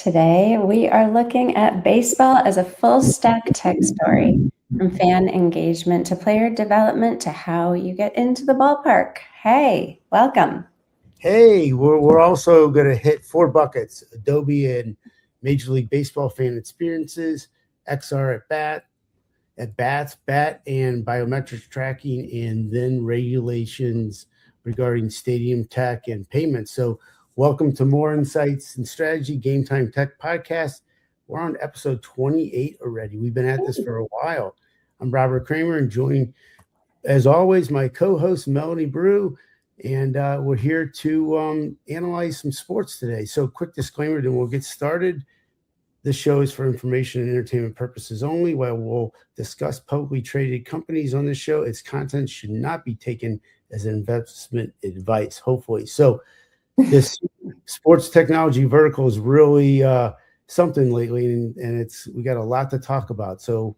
Today, we are looking at baseball as a full stack tech story, from fan engagement to player development to how you get into the ballpark. Hey, welcome. Hey, we're also going to hit 4 buckets: Adobe and Major League Baseball fan experiences, XR at bats, bat and biometrics tracking, and then regulations regarding stadium tech and payments. So welcome to More Insights and Strategy Game Time Tech Podcast. We're on episode 28 already. We've been at this for a while. I'm Robert Kramer, and joined, as always, my co-host Melanie Brue. And we're here to analyze some sports today. So quick disclaimer, then we'll get started. This show is for information and entertainment purposes only. While we'll discuss publicly traded companies on this show, its content should not be taken as investment advice, hopefully. So this sports technology vertical is really something lately, and we got a lot to talk about. So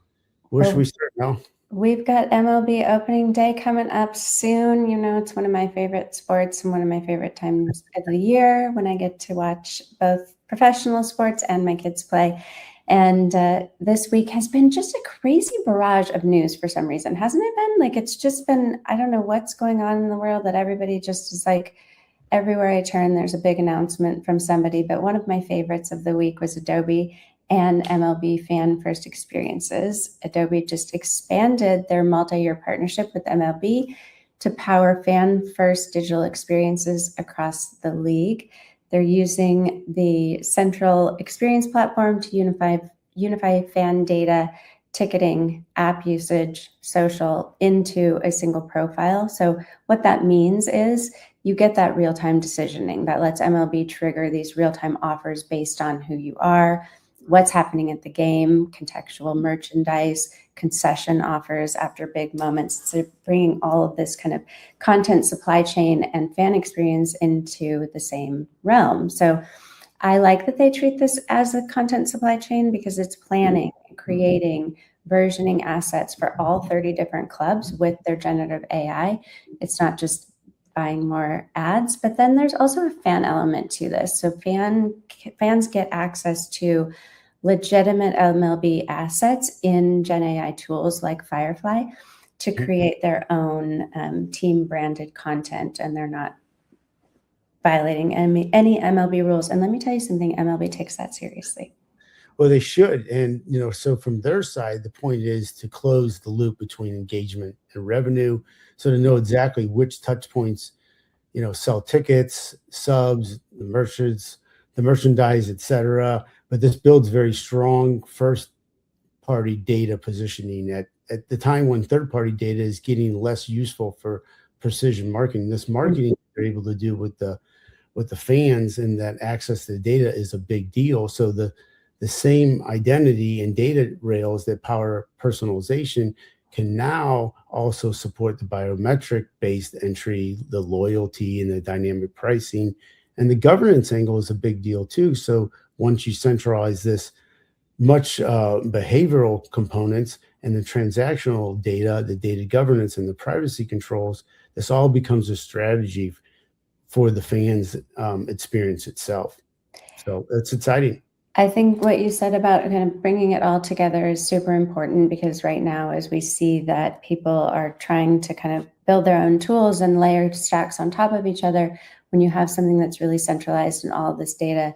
where should we start now? We've got MLB opening day coming up soon. You know, it's one of my favorite sports and one of my favorite times of the year when I get to watch both professional sports and my kids play. And this week has been just a crazy barrage of news for some reason, hasn't it been? Like, it's just been, I don't know what's going on in the world, that everybody just is like, everywhere I turn, there's a big announcement from somebody. But one of my favorites of the week was Adobe and MLB fan first experiences. Adobe just expanded their multi-year partnership with MLB to power fan first digital experiences across the league. They're using the central experience platform to unify fan data, ticketing, app usage, social into a single profile. So what that means is you get that real-time decisioning that lets MLB trigger these real-time offers based on who you are, what's happening at the game, contextual merchandise, concession offers after big moments. So bringing all of this kind of content supply chain and fan experience into the same realm. So I like that they treat this as a content supply chain because it's planning, creating, versioning assets for all 30 different clubs with their generative AI. It's not just buying more ads, but then there's also a fan element to this. So fans get access to legitimate MLB assets in Gen AI tools like Firefly to create their own team branded content, and they're not violating any MLB rules. And let me tell you something, MLB takes that seriously. Well, they should. And, so from their side, the point is to close the loop between engagement and revenue. So to know exactly which touch points, sell tickets, subs, the merchandise, et cetera. But this builds very strong first-party data positioning at the time when third-party data is getting less useful for precision marketing. This marketing they're able to do with the fans and that access to the data is a big deal. So the same identity and data rails that power personalization can now also support the biometric-based entry, the loyalty and the dynamic pricing. And the governance angle is a big deal too. So once you centralize this much behavioral components and the transactional data, the data governance and the privacy controls, this all becomes a strategy for the fans' experience itself. So it's exciting. I think what you said about kind of bringing it all together is super important, because right now, as we see that people are trying to kind of build their own tools and layer stacks on top of each other, when you have something that's really centralized and all of this data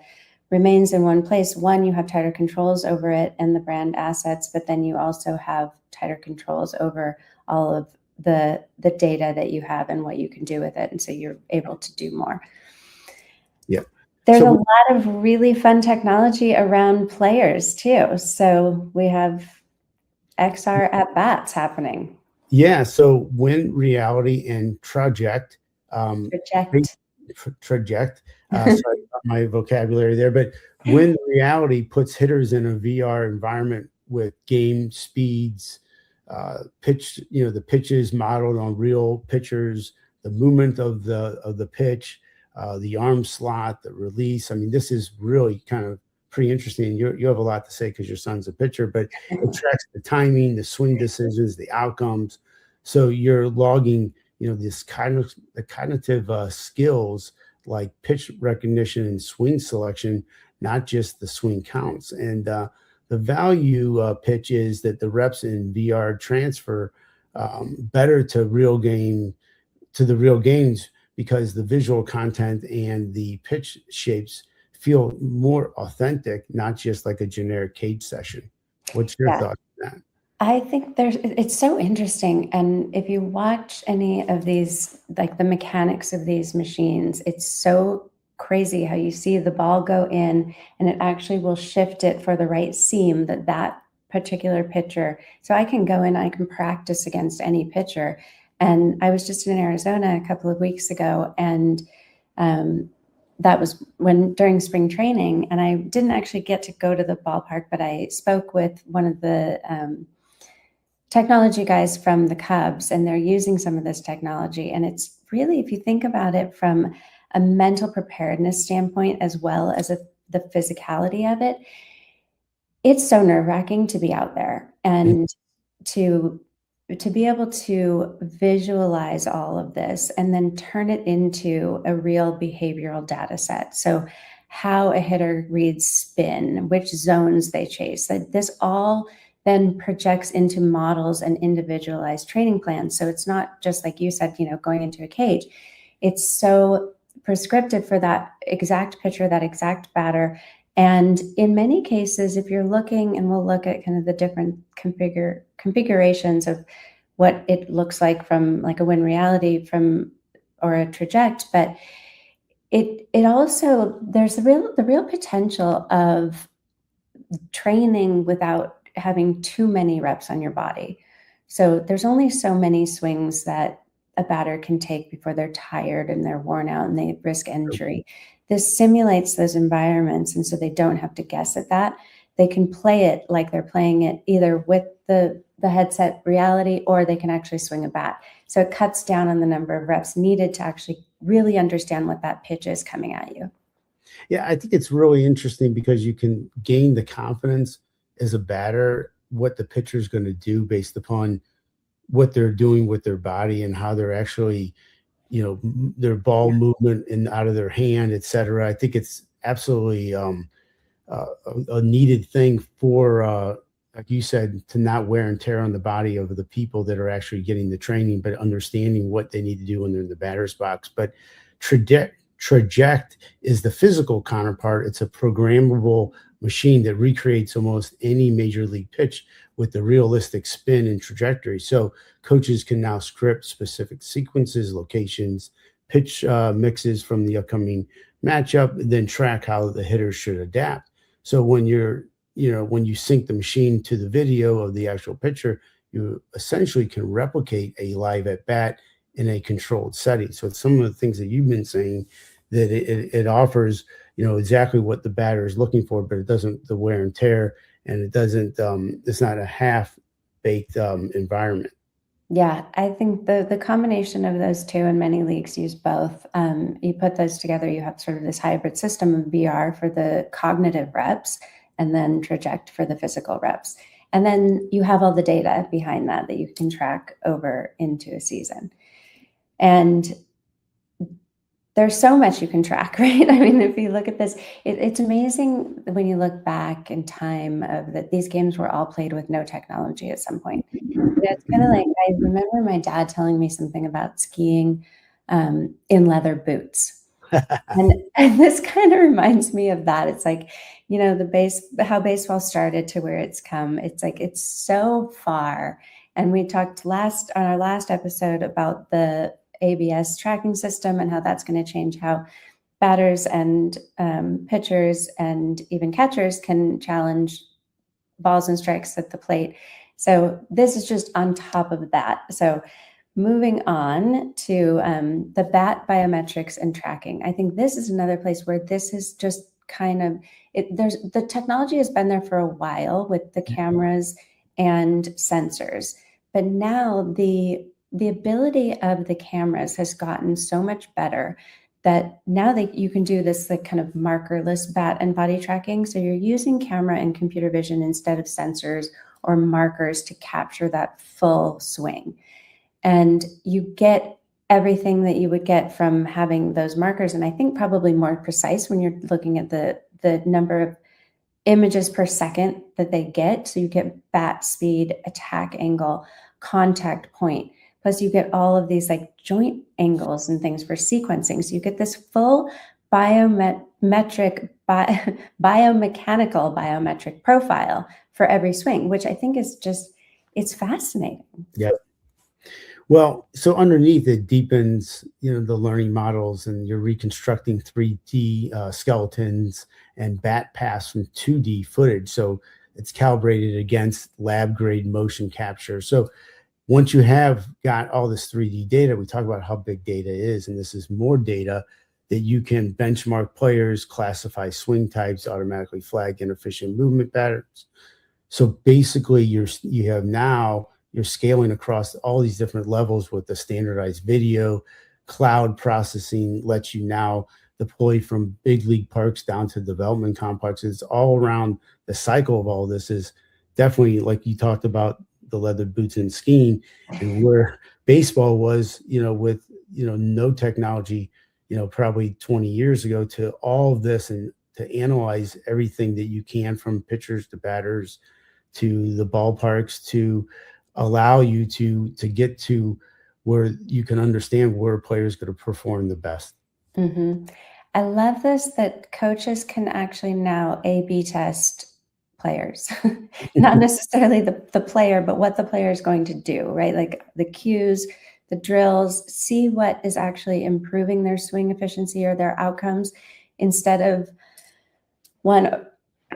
remains in one place, one, you have tighter controls over it and the brand assets, but then you also have tighter controls over all of the data that you have and what you can do with it. And so you're able to do more. Yep. There's a lot of really fun technology around players too. So we have XR at bats happening. Yeah. So when reality and Trajekt, sorry about my vocabulary there, but when reality puts hitters in a VR environment with game speeds, the pitches modeled on real pitchers, the movement of the pitch, the arm slot, the release. I mean, this is really kind of pretty interesting. You have a lot to say because your son's a pitcher, but it tracks the timing, the swing decisions, the outcomes. So you're logging, the cognitive skills like pitch recognition and swing selection not just the swing counts. And the value pitch is that the reps in VR transfer better to the real games, because the visual content and the pitch shapes feel more authentic, not just like a generic cage session. What's your Yeah. thought on that? I think it's so interesting. And if you watch any of these, like the mechanics of these machines, it's so crazy how you see the ball go in and it actually will shift it for the right seam that particular pitcher. So I can go in, I can practice against any pitcher. And I was just in Arizona a couple of weeks ago, and that was during spring training, and I didn't actually get to go to the ballpark, but I spoke with one of the technology guys from the Cubs, and they're using some of this technology. And it's really, if you think about it from a mental preparedness standpoint, as well as the physicality of it, it's so nerve-wracking to be out there and to be able to visualize all of this and then turn it into a real behavioral data set. So how a hitter reads spin, which zones they chase, that this all then projects into models and individualized training plans. So it's not just like you said, going into a cage. It's so prescriptive for that exact pitcher, that exact batter. And in many cases, if you're looking, and we'll look at kind of the different configurations of what it looks like from like a Win Reality or a Trajekt, but it also, there's the real potential of training without having too many reps on your body. So there's only so many swings that a batter can take before they're tired and they're worn out and they risk injury. This simulates those environments, and so they don't have to guess at that. They can play it like they're playing it either with the headset reality, or they can actually swing a bat. So it cuts down on the number of reps needed to actually really understand what that pitch is coming at you. Yeah, I think it's really interesting because you can gain the confidence as a batter what the pitcher is going to do based upon what they're doing with their body and how they're actually, their ball movement and out of their hand, et cetera. I think it's absolutely a needed thing for, like you said, to not wear and tear on the body of the people that are actually getting the training, but understanding what they need to do when they're in the batter's box. But Trajekt is the physical counterpart. It's a programmable machine that recreates almost any major league pitch with the realistic spin and trajectory. So coaches can now script specific sequences, locations, pitch mixes from the upcoming matchup, and then track how the hitters should adapt. So when when you sync the machine to the video of the actual pitcher, you essentially can replicate a live at bat in a controlled setting. So it's some of the things that you've been saying, that it offers, exactly what the batter is looking for, but it doesn't the wear and tear, and it doesn't, it's not a half-baked environment. Yeah, I think the combination of those two, and many leagues use both. You put those together, you have sort of this hybrid system of VR for the cognitive reps, and then Trajekt for the physical reps. And then you have all the data behind that you can track over into a season. And there's so much you can track, right? I mean, if you look at this, it's amazing when you look back in time of that these games were all played with no technology at some point. It's kind of like, I remember my dad telling me something about skiing in leather boots. And this kind of reminds me of that. It's like, how baseball started to where it's come. It's like, it's so far. And we talked on our last episode about the ABS tracking system and how that's going to change how batters and pitchers and even catchers can challenge balls and strikes at the plate. So this is just on top of that. So moving on to the bat biometrics and tracking. I think this is another place where this is just kind of, the technology has been there for a while with the cameras and sensors, but now the ability of the cameras has gotten so much better that now you can do this like kind of markerless bat and body tracking. So you're using camera and computer vision instead of sensors or markers to capture that full swing. And you get everything that you would get from having those markers, and I think probably more precise when you're looking at the number of images per second that they get. So you get bat speed, attack angle, contact point. Plus you get all of these like joint angles and things for sequencing. So you get this full biomechanical biometric profile for every swing, which I think is just, it's fascinating. Yeah. Well, so underneath it deepens, the learning models, and you're reconstructing 3D skeletons and bat paths from 2D footage. So it's calibrated against lab grade motion capture. So once you have got all this 3D data, we talk about how big data is, and this is more data that you can benchmark players, classify swing types, automatically flag inefficient movement patterns. So basically you're scaling across all these different levels with the standardized video. Cloud processing lets you now deploy from big league parks down to development complexes. All around the cycle of all this is definitely, like you talked about, the leather boots and skiing, and where baseball was, with, no technology, probably 20 years ago, to all of this, and to analyze everything that you can, from pitchers to batters to the ballparks, to allow you to get to where you can understand where a player is going to perform the best. Mm-hmm. I love this, that coaches can actually now A/B test players, not necessarily the player, but what the player is going to do, right? Like the cues, the drills, see what is actually improving their swing efficiency or their outcomes, instead of one,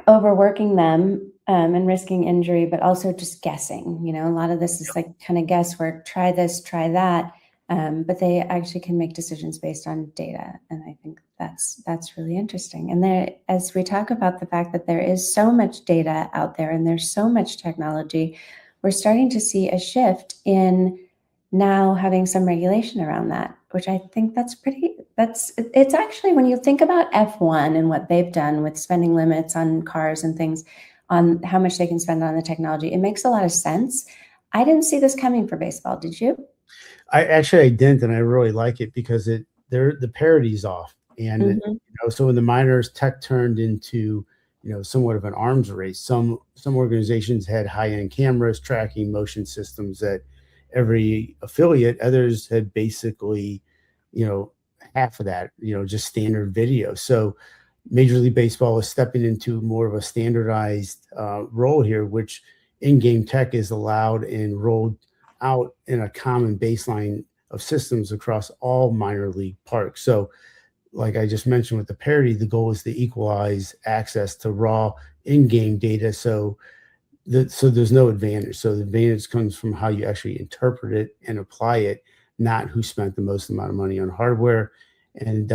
overworking them and risking injury, but also just guessing. A lot of this is like kind of guesswork, try this, try that. But they actually can make decisions based on data. And I think that's really interesting. And there, as we talk about the fact that there is so much data out there and there's so much technology, we're starting to see a shift in now having some regulation around that, which I think it's actually, when you think about F1 and what they've done with spending limits on cars and things, on how much they can spend on the technology, it makes a lot of sense. I didn't see this coming for baseball. Did you? I didn't, and I really like it because the parity's off, and so in the minors, tech turned into somewhat of an arms race. Some organizations had high-end cameras, tracking motion systems at every affiliate. Others had basically half of that, just standard video. So Major League Baseball is stepping into more of a standardized role here, which in-game tech is allowed and rolled out in a common baseline of systems across all minor league parks. So like I just mentioned with the parity, the goal is to equalize access to raw in-game data. So there's no advantage. So the advantage comes from how you actually interpret it and apply it, not who spent the most amount of money on hardware. And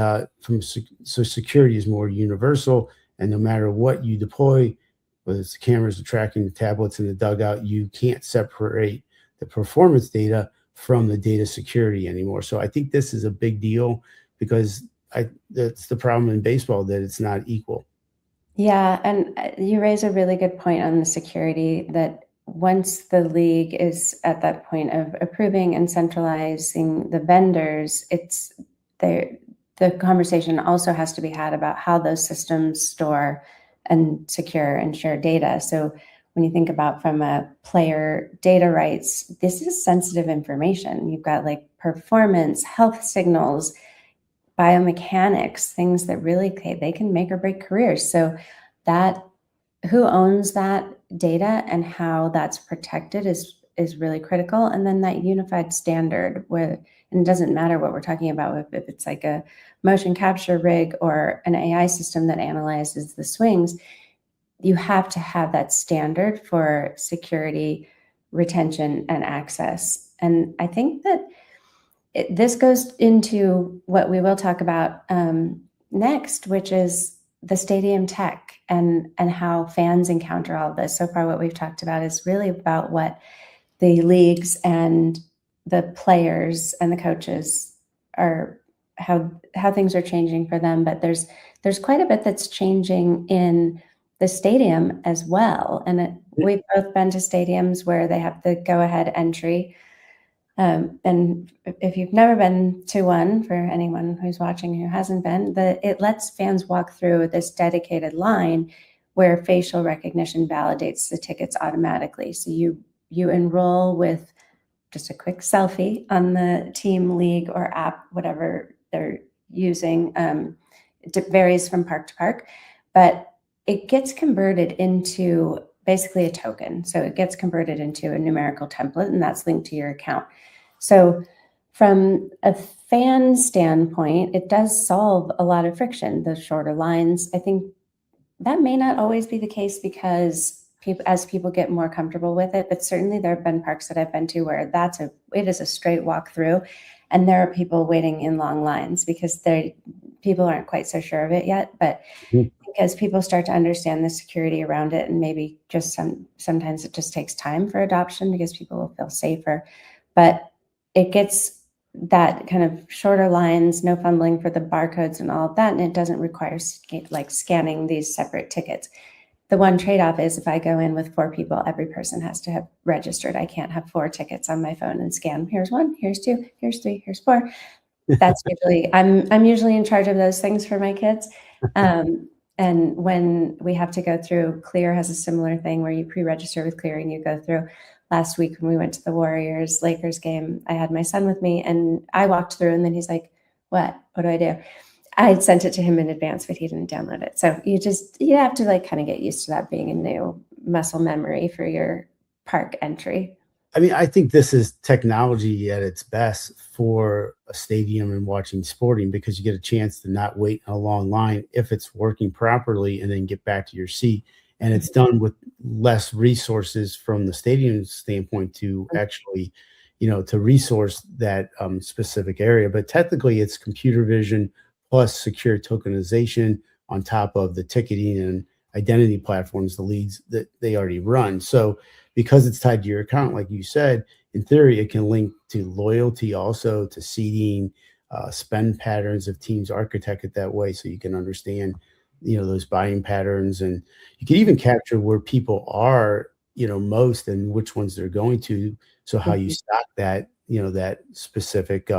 so security is more universal, and no matter what you deploy, whether it's the cameras, the tracking, the tablets, and the dugout, you can't separate the performance data from the data security anymore. So I think this is a big deal, because that's the problem in baseball, that it's not equal. Yeah, and you raise a really good point on the security, that once the league is at that point of approving and centralizing the vendors, the conversation also has to be had about how those systems store and secure and share data. So when you think about from a player data rights, this is sensitive information. You've got like performance, health signals, biomechanics, things that really, they can make or break careers. So that, who owns that data and how that's protected is really critical. And then that unified standard, where, and it doesn't matter what we're talking about, if it's like a motion capture rig or an AI system that analyzes the swings, you have to have that standard for security, retention, and access. And I think that this goes into what we will talk about next, which is the stadium tech and how fans encounter all of this. So far, what we've talked about is really about what the leagues and the players and the coaches are, how things are changing for them. But there's quite a bit that's changing in the stadium as well. And we've both been to stadiums where they have the go-ahead entry. And if you've never been to one, for anyone who's watching who hasn't been, it lets fans walk through this dedicated line where facial recognition validates the tickets automatically. So you enroll with just a quick selfie on the team, league, or app, whatever they're using. It varies from park to park, but it gets converted into basically a token. So it gets converted into a numerical template, and that's linked to your account. So from a fan standpoint, it does solve a lot of friction, the shorter lines. I think that may not always be the case because as people get more comfortable with it, but certainly there have been parks that I've been to where it is a straight walk through, and there are people waiting in long lines because people aren't quite so sure of it yet. But because people start to understand the security around it, and maybe just sometimes it just takes time for adoption because people will feel safer. But it gets that kind of shorter lines, no fumbling for the barcodes and all of that, and it doesn't require scanning these separate tickets. The one trade-off is if I go in with 4 people, every person has to have registered. I can't have 4 tickets on my phone and scan. Here's 1, here's 2, here's 3, here's 4. That's usually I'm usually in charge of those things for my kids. And when we have to go through, Clear has a similar thing where you pre-register with Clear and you go through. Last week when we went to the Warriors-Lakers game, I had my son with me and I walked through, and then he's like, what do I do? I had sent it to him in advance, but he didn't download it. So you have to kind of get used to that being a new muscle memory for your park entry. I mean, I think this is technology at its best for a stadium and watching sporting, because you get a chance to not wait in a long line if it's working properly and then get back to your seat. And it's done with less resources from the stadium standpoint to actually, to resource that specific area. But technically, it's computer vision plus secure tokenization on top of the ticketing and identity platforms, the leads that they already run. So because it's tied to your account, like you said, in theory, it can link to loyalty, also to seeding, spend patterns if teams architect it that way, so you can understand, those buying patterns, and you can even capture where people are, most, and which ones they're going to. So how you stock that, that specific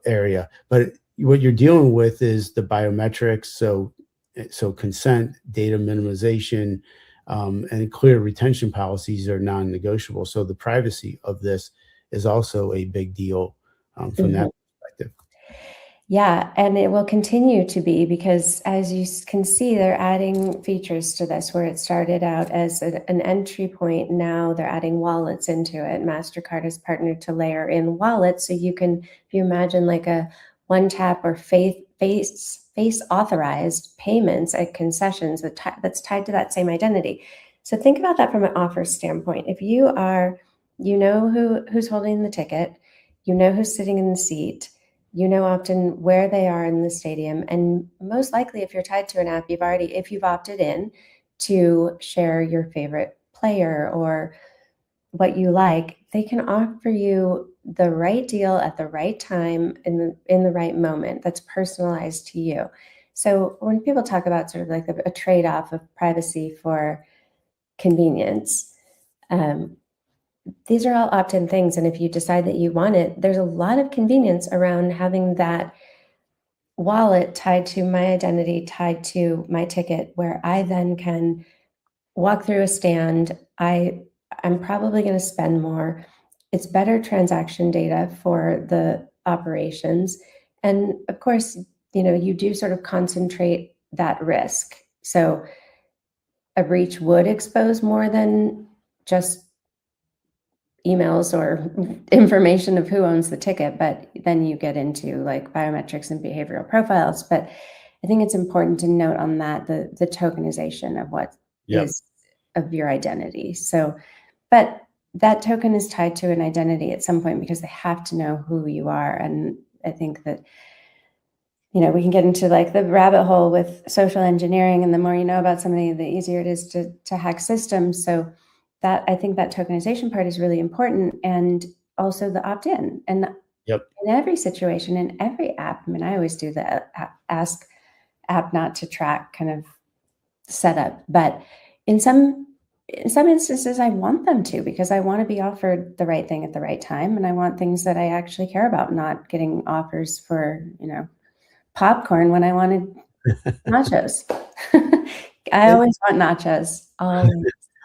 area. But what you're dealing with is the biometrics. So consent, data minimization, and clear retention policies are non-negotiable. So the privacy of this is also a big deal from that perspective. Yeah, and it will continue to be, because as you can see, they're adding features to this where it started out as an entry point. Now they're adding wallets into it. MasterCard has partnered to layer in wallets. So you can, if you imagine like a one tap or face authorized payments at concessions that's tied to that same identity. So think about that from an offer standpoint. If you are, who's holding the ticket, who's sitting in the seat, often where they are in the stadium. And most likely, if you're tied to an app, if you've opted in to share your favorite player or what you like, they can offer you the right deal at the right time in the right moment that's personalized to you. So when people talk about sort of like a trade-off of privacy for convenience, these are all opt-in things. And if you decide that you want it, there's a lot of convenience around having that wallet tied to my identity, tied to my ticket, where I then can walk through a stand. I'm probably going to spend more. It's better transaction data for the operations. And of course, you do sort of concentrate that risk. So a breach would expose more than just emails or information of who owns the ticket, but then you get into like biometrics and behavioral profiles. But I think it's important to note on that the tokenization of what is of your identity. So, but that token is tied to an identity at some point because they have to know who you are. And I think that, we can get into like the rabbit hole with social engineering, and the more you know about somebody, the easier it is to hack systems. So that, I think that tokenization part is really important, and also the opt-in. And in every situation, in every app, I mean, I always do the ask app not to track kind of setup, but in some in some instances, I want them to, because I want to be offered the right thing at the right time. And I want things that I actually care about, not getting offers for, popcorn when I wanted nachos. I always want nachos. Always.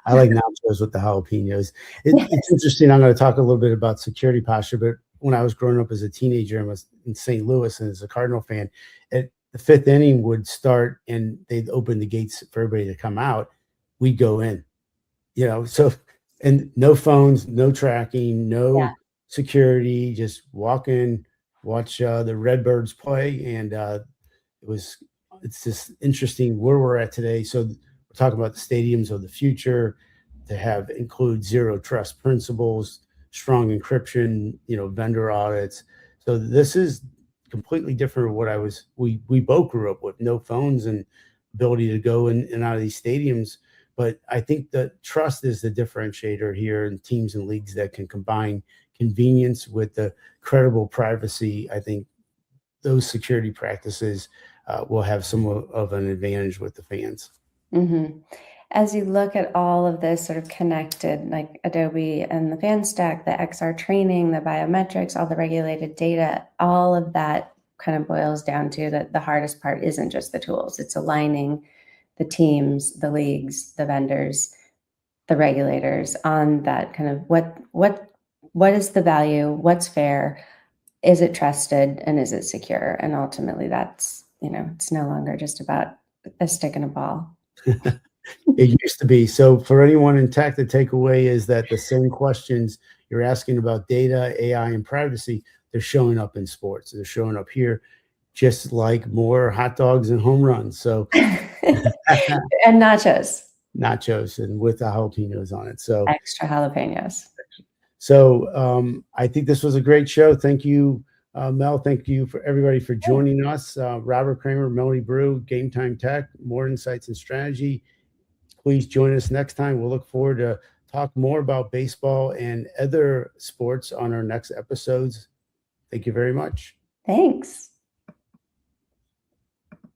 I like nachos with the jalapenos. Yes. It's interesting. I'm going to talk a little bit about security posture, but when I was growing up as a teenager, I was in St. Louis and as a Cardinal fan, at the fifth inning would start and they'd open the gates for everybody to come out. We'd go in, so, and no phones, no tracking, no Yeah. security, just walk in, watch the Redbirds play. And it's just interesting where we're at today. So we're talking about the stadiums of the future to have include zero trust principles, strong encryption, vendor audits. So this is completely different from what we both grew up with, no phones and ability to go in and out of these stadiums. But I think that trust is the differentiator here in teams and leagues that can combine convenience with the credible privacy. I think those security practices will have some of an advantage with the fans. Mm-hmm. As you look at all of this sort of connected, like Adobe and the fan stack, the XR training, the biometrics, all the regulated data, all of that kind of boils down to that the hardest part isn't just the tools. It's aligning the teams, the leagues, the vendors, the regulators on that kind of what is the value, what's fair, is it trusted, and is it secure? And ultimately that's, it's no longer just about a stick and a ball. It used to be. So for anyone in tech, the takeaway is that the same questions you're asking about data, AI, and privacy, they're showing up in sports. They're showing up here, just like more hot dogs and home runs. So and nachos. Nachos and with the jalapenos on it. So extra jalapenos. So I think this was a great show. Thank you, Mel. Thank you for everybody for joining us. Robert Kramer, Melody Brue, Game Time Tech, more insights and strategy. Please join us next time. We'll look forward to talk more about baseball and other sports on our next episodes. Thank you very much. Thanks.